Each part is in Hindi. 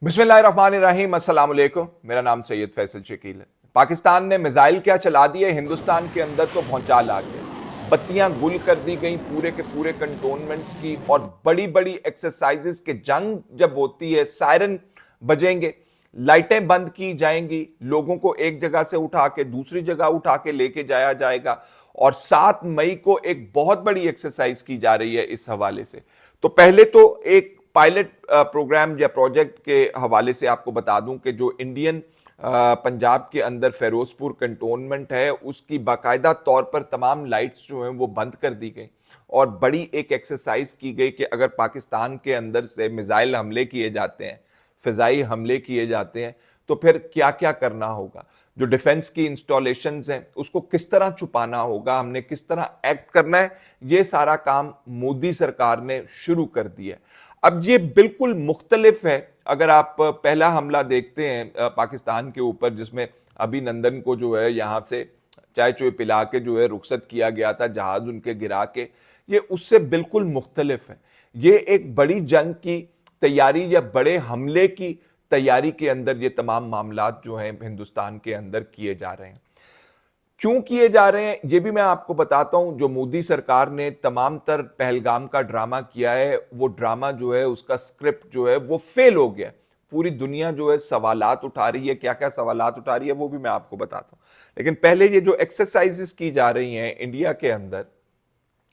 बिस्मिल्लाहिर्रहमानिर्रहीम, अस्सलाम वालेकुम। मेरा नाम सैयद फैसल शकील है। पाकिस्तान ने मिसाइल क्या चला दिए, हिंदुस्तान के अंदर तो भौचाल आ गया। बत्तियां गुल कर दी गई पूरे के पूरे कंटोनमेंट्स की, और बड़ी बड़ी एक्सरसाइजेस के जंग जब होती है, सायरन बजेंगे, लाइटें बंद की जाएंगी, लोगों को एक जगह से उठा के दूसरी जगह उठा के लेके जाया जाएगा। और 7 मई को एक बहुत बड़ी एक्सरसाइज की जा रही है इस हवाले से। तो पहले तो एक पायलट प्रोग्राम या प्रोजेक्ट के हवाले से आपको बता दूं कि जो इंडियन पंजाब के अंदर फिरोजपुर कंटोनमेंट है, उसकी बाकायदा तौर पर तमाम लाइट्स जो हैं वो बंद कर दी गई, और बड़ी एक एक्सरसाइज की गई कि अगर पाकिस्तान के अंदर से मिसाइल हमले किए जाते हैं, फिजाई हमले किए जाते हैं, तो फिर क्या क्या करना होगा, जो डिफेंस की इंस्टॉलेशंस हैं उसको किस तरह छुपाना होगा, हमने किस तरह एक्ट करना है, ये सारा काम मोदी सरकार ने शुरू कर दिया है। अब ये बिल्कुल मुख्तलिफ है। अगर आप पहला हमला देखते हैं पाकिस्तान के ऊपर, जिसमें अभिनंदन को जो है यहां से चाय चोय पिला के जो है रुखसत किया गया था, जहाज उनके गिरा के, ये उससे बिल्कुल मुख्तलिफ है। ये एक बड़ी जंग की तैयारी या बड़े हमले की तैयारी के अंदर ये तमाम मामलात जो हैं हिंदुस्तान के अंदर किए जा रहे हैं। क्यों किए जा रहे हैं ये भी मैं आपको बताता हूं। जो मोदी सरकार ने तमाम तर पहलगाम का ड्रामा किया है, वो ड्रामा जो है, उसका स्क्रिप्ट जो है वो फेल हो गया। पूरी दुनिया जो है सवालात उठा रही है, क्या क्या सवालात उठा रही है वो भी मैं आपको बताता हूं। लेकिन पहले ये जो एक्सरसाइजेस की जा रही हैं इंडिया के अंदर,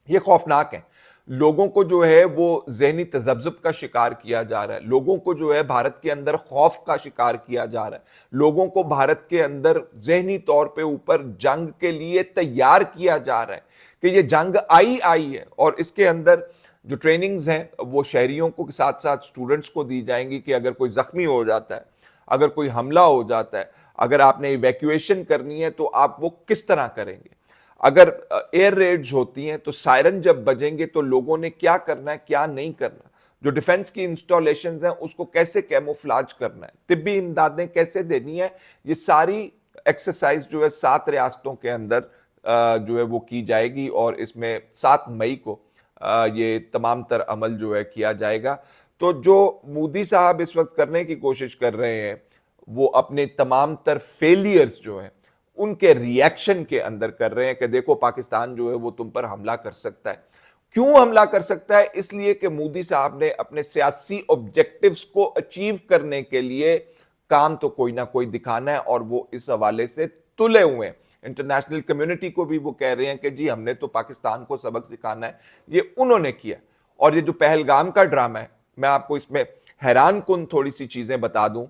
ये खौफनाक है। लोगों को जो है वो जहनी तजब्जुब का शिकार किया जा रहा है, लोगों को जो है भारत के अंदर खौफ का शिकार किया जा रहा है, लोगों को भारत के अंदर जहनी तौर पे ऊपर जंग के लिए तैयार किया जा रहा है कि ये जंग आई है। और इसके अंदर जो ट्रेनिंग्स हैं वो शहरियों को के साथ साथ स्टूडेंट्स को दी जाएंगी कि अगर कोई जख्मी हो जाता है, अगर कोई हमला हो जाता है, अगर आपने इवैक्यूएशन करनी है तो आप वो किस तरह करेंगे, अगर एयर रेड्स होती हैं तो सायरन जब बजेंगे तो लोगों ने क्या करना है, क्या नहीं करना, जो डिफेंस की इंस्टॉलेशन हैं उसको कैसे कैमोफ्लाज करना है, तिब्बी इमदादें कैसे देनी है, ये सारी एक्सरसाइज जो है 7 रियासतों के अंदर जो है वो की जाएगी। और इसमें 7 मई को ये तमाम तर अमल जो है किया जाएगा। तो जो मोदी साहब इस वक्त करने की कोशिश कर रहे हैं, वो अपने तमाम तर फेलियर्स जो हैं उनके रिएक्शन के अंदर कर रहे हैं कि देखो पाकिस्तान जो है वो तुम पर हमला कर सकता है। क्यों हमला कर सकता है? इसलिए कि मोदी साहब ने अपने सियासी ऑब्जेक्टिव्स को अचीव करने के लिए काम तो कोई ना कोई दिखाना है, और वो इस हवाले से तुले हुए हैं। इंटरनेशनल कम्युनिटी को भी वो कह रहे हैं कि जी हमने तो पाकिस्तान को सबक सिखाना है। ये उन्होंने किया। और ये जो पहलगाम का ड्रामा है, मैं आपको इसमें हैरान कुन थोड़ी सी चीजें बता दूं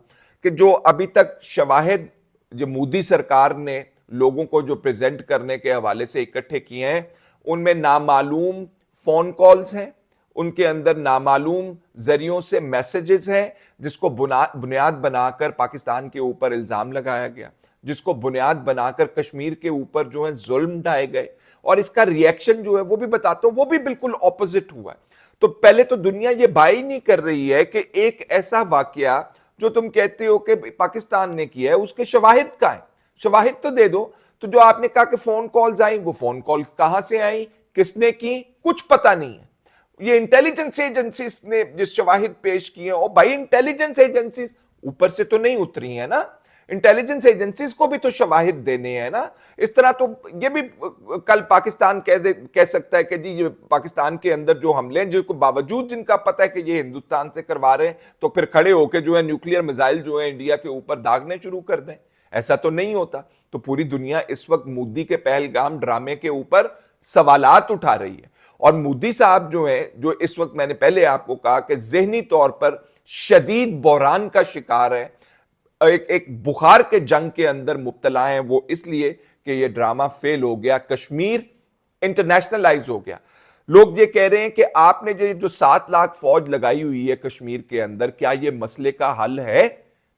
कि जो अभी तक शवाहिद जो मोदी सरकार ने लोगों को जो प्रेजेंट करने के हवाले से इकट्ठे किए हैं, उनमें नामालूम फोन कॉल्स हैं, उनके अंदर नामालूम जरियों से मैसेजेस हैं, जिसको बुनियाद बनाकर पाकिस्तान के ऊपर इल्जाम लगाया गया, जिसको बुनियाद बनाकर कश्मीर के ऊपर जो है जुल्म ढाए गए। और इसका रिएक्शन जो है वो भी बताता हूं, वो भी बिल्कुल ऑपोजिट हुआ है। तो पहले तो दुनिया ये बाई नहीं कर रही है कि एक ऐसा वाकया जो तुम कहते हो कि पाकिस्तान ने किया है, उसके शवाहिद का है, शवाहिद तो दे दो। तो जो आपने कहा कि फोन कॉल्स आई, वो फोन कॉल्स कहां से आई, किसने की, कुछ पता नहीं है। ये इंटेलिजेंस एजेंसीज ने जिस शवाहिद पेश किए, और भाई इंटेलिजेंस एजेंसीज ऊपर से तो नहीं उतरी है ना, इंटेलिजेंस एजेंसीज को भी तो शवाहिद देने हैं ना। इस तरह तो ये भी कल पाकिस्तान कह सकता है कि जी ये पाकिस्तान के अंदर जो हमले हैं, जिनको बावजूद जिनका पता है कि ये हिंदुस्तान से करवा रहे हैं, तो फिर खड़े होकर जो है न्यूक्लियर मिसाइल जो है इंडिया के ऊपर दागने शुरू कर दें। ऐसा तो नहीं होता। तो पूरी दुनिया इस वक्त मोदी के पहलगाम ड्रामे के ऊपर सवालात उठा रही है। और मोदी साहब जो है, जो इस वक्त मैंने पहले आपको कहा कि जहनी तौर पर शदीद बहरान का शिकार है, एक बुखार के जंग के अंदर मुब्तला हैं, वो इसलिए कि ये ड्रामा फेल हो गया, कश्मीर इंटरनेशनलाइज हो गया। लोग ये कह रहे हैं कि आपने जो 7 लाख फौज लगाई हुई है कश्मीर के अंदर, क्या ये मसले का हल है?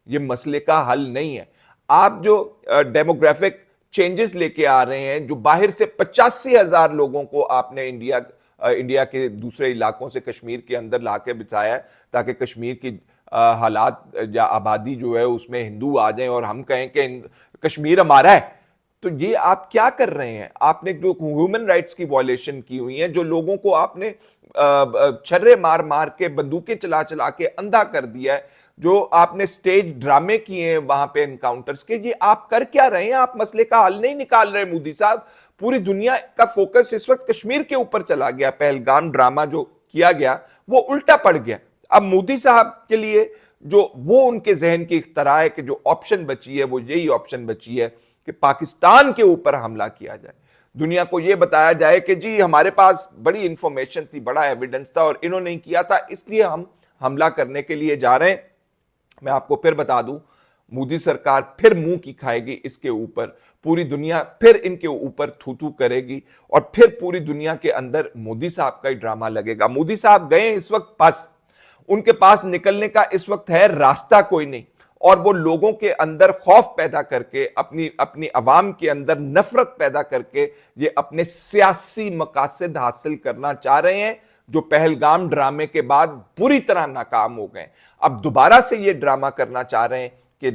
ये मसले का हल नहीं है। आप जो डेमोग्राफिक चेंजेस लेके आ रहे हैं, जो बाहर से 85,000 लोगों को आपने इंडिया के दूसरे इलाकों से कश्मीर के अंदर लाके बिछाया है, ताकि कश्मीर की हालात या आबादी जो है उसमें हिंदू आ जाएं और हम कहें कि कश्मीर हमारा है। तो ये आप क्या कर रहे हैं? आपने जो ह्यूमन राइट्स की वॉयलेशन की हुई है, जो लोगों को आपने छर्रे मार मार के, बंदूकें चला चला के अंधा कर दिया है, जो आपने स्टेज ड्रामे किए हैं वहां पे एनकाउंटर्स के, ये आप कर क्या रहे हैं? आप मसले का हल नहीं निकाल रहे मोदी साहब। पूरी दुनिया का फोकस इस वक्त कश्मीर के ऊपर चला गया। पहलगाम ड्रामा जो किया गया वो उल्टा पड़ गया। अब मोदी साहब के लिए जो वो उनके जहन की इख्तरा है कि जो ऑप्शन बची है वो यही ऑप्शन बची है कि पाकिस्तान के ऊपर हमला किया जाए, दुनिया को यह बताया जाए कि जी हमारे पास बड़ी इंफॉर्मेशन थी, बड़ा एविडेंस था और इन्होंने नहीं किया था, इसलिए हम हमला करने के लिए जा रहे हैं। मैं आपको फिर बता दूं, मोदी सरकार फिर मुंह की खाएगी इसके ऊपर, पूरी दुनिया फिर इनके ऊपर थू थू करेगी और फिर पूरी दुनिया के अंदर मोदी साहब का ही ड्रामा लगेगा। मोदी साहब गए इस वक्त पास, उनके पास निकलने का इस वक्त है रास्ता कोई नहीं, और वो लोगों के अंदर खौफ पैदा करके, अपनी अपनी अवाम के अंदर नफरत पैदा करके ये अपने सियासी मकासद हासिल करना चाह रहे हैं, जो पहलगाम ड्रामे के बाद बुरी तरह नाकाम हो गए। अब दोबारा से ये ड्रामा करना चाह रहे हैं कि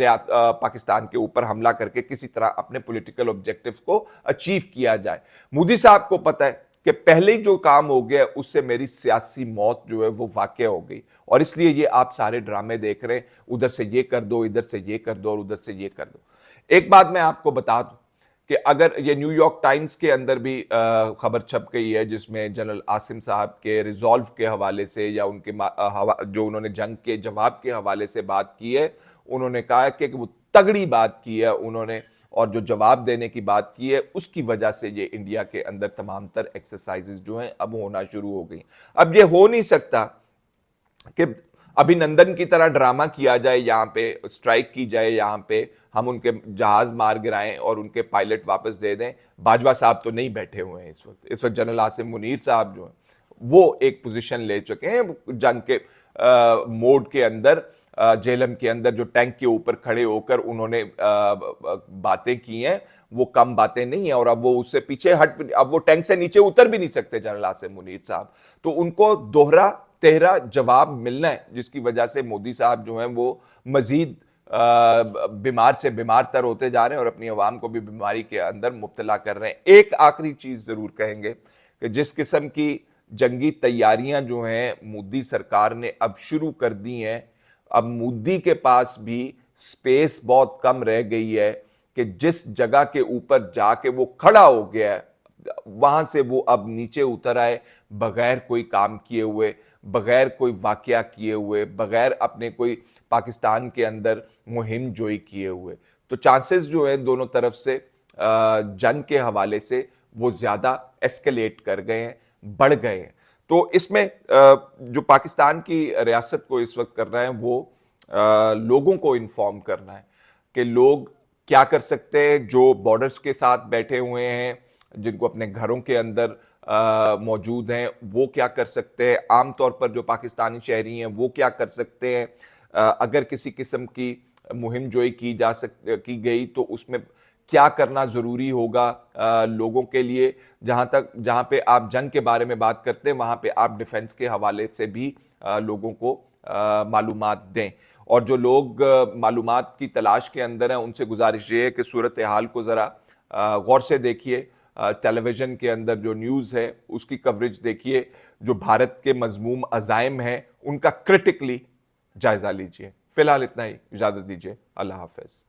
पाकिस्तान के ऊपर हमला करके किसी तरह अपने पॉलिटिकल ऑब्जेक्टिव्स को अचीव किया जाए। मोदी साहब को पता है कि पहले ही जो काम हो गया उससे मेरी सियासी मौत जो है वो वाकई हो गई, और इसलिए ये आप सारे ड्रामे देख रहे हैं, उधर से ये कर दो, इधर से ये कर दो और उधर से ये कर दो। एक बात मैं आपको बता दूं कि अगर ये न्यूयॉर्क टाइम्स के अंदर भी खबर छप गई है जिसमें जनरल आसिम साहब के रिजॉल्व के हवाले से या उनके जो उन्होंने जंग के जवाब के हवाले से बात की है, उन्होंने कहा कि वो तगड़ी बात की है उन्होंने, और जो जवाब देने की बात की है उसकी वजह से ये इंडिया के अंदर तमाम तर एक्सरसाइजेज जो हैं अब होना शुरू हो गई। अब ये हो नहीं सकता कि अभिनंदन की तरह ड्रामा किया जाए, यहां पे स्ट्राइक की जाए, यहां पे हम उनके जहाज मार गिराएं और उनके पायलट वापस दे दें। बाजवा साहब तो नहीं बैठे हुए हैं इस वक्त जनरल आसिम मुनीर साहब जो हैं वो एक पोजीशन ले चुके हैं जंग के मोड के अंदर। जेलम के अंदर जो टैंक के ऊपर खड़े होकर उन्होंने बातें की हैं वो कम बातें नहीं है, और अब वो उससे पीछे अब वो टैंक से नीचे उतर भी नहीं सकते जनरल आसिम मुनीर साहब, तो उनको दोहरा तेहरा जवाब मिलना है, जिसकी वजह से मोदी साहब जो हैं वो मजीद बीमार से बीमार तर होते जा रहे हैं और अपनी आवाम को भी बीमारी के अंदर मुब्तला कर रहे हैं। एक आखिरी चीज जरूर कहेंगे कि जिस किस्म की जंगी तैयारियां जो हैं मोदी सरकार ने अब शुरू कर दी हैं, अब मोदी के पास भी स्पेस बहुत कम रह गई है कि जिस जगह के ऊपर जाके वो खड़ा हो गया है वहां से वो अब नीचे उतर आए, बगैर कोई काम किए हुए, बगैर कोई वाकया किए हुए, बगैर अपने कोई पाकिस्तान के अंदर मुहिम जोई किए हुए। तो चांसेस जो है दोनों तरफ से जंग के हवाले से वो ज्यादा एस्केलेट कर गए हैं, बढ़ गए हैं। तो इसमें जो पाकिस्तान की रियासत को इस वक्त करना है वो लोगों को इन्फॉर्म करना है कि लोग क्या कर सकते हैं, जो बॉर्डर्स के साथ बैठे हुए हैं, जिनको अपने घरों के अंदर मौजूद हैं वो क्या कर सकते हैं, आमतौर पर जो पाकिस्तानी शहरी हैं वो क्या कर सकते हैं, अगर किसी किस्म की मुहिम जोई की गई तो उसमें क्या करना ज़रूरी होगा लोगों के लिए। जहाँ पे आप जंग के बारे में बात करते हैं वहाँ पे आप डिफेंस के हवाले से भी लोगों को मालूमात दें, और जो लोग मालूमात की तलाश के अंदर हैं उनसे गुजारिश ये है कि सूरत हाल को ज़रा गौर से देखिए, टेलीविज़न के अंदर जो न्यूज़ है उसकी कवरेज देखिए, जो भारत के मजमूम अज़ाइम हैं उनका क्रिटिकली जायज़ा लीजिए। फिलहाल इतना ही, इजाज़त दीजिए, अल्लाह हाफ़िज़।